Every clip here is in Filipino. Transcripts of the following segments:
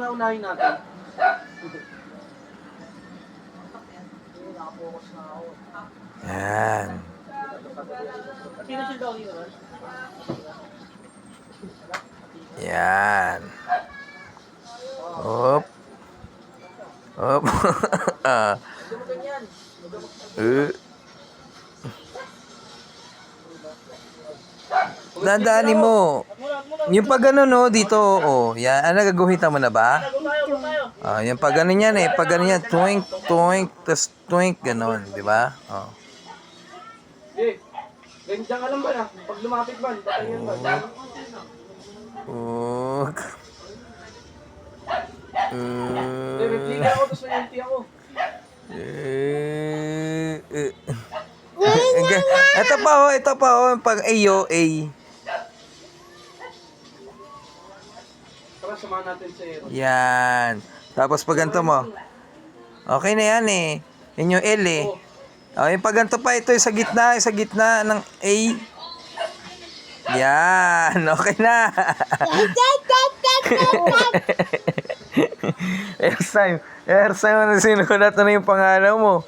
muna unahin natin. Nakapokus na ako. Yan. Pinasyon daw yun. Yan. Hop. Hop. Hindi mo ganyan. Dandaanin mo. Yung pag ano no, dito, oh. Yan. Ano, gagawin mo na ba? Ah, yung pag ano yan eh. Pag ano yan, twink, twink, tas twink, ganon. Di ba? Oh. Eh, ganyan ka lang ba na? Pag lumapit ba, patayin ba? Oh. Eh, replica ako, tapos may empty ako. Ito pa oh, pag ayo, A. Tara, samahan natin sa iyo. Yan. Tapos pag ganito mo. Okay na yan eh. Yan yung L eh. Oh, yung pag ganito pa, ito yung sa gitna ng A. Yan. Okay na. First time na sinulat na yung pangalan mo.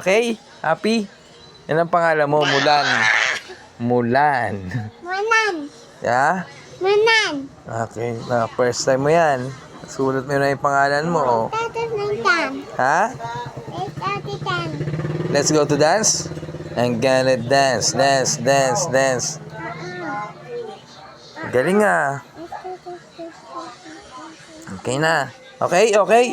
Okay? Happy? Yan ang pangalan mo, Mulan. Mulan. Manan. Yeah? Manan. Okay. Na, first time mo yan. Sulat mo na yung pangalan mo. Oh. Tatas ng tan. Ha? Tatitan. Let's go to dance? I'm gonna dance, dance, dance, dance. Galing ah. Okay na. Okay, okay.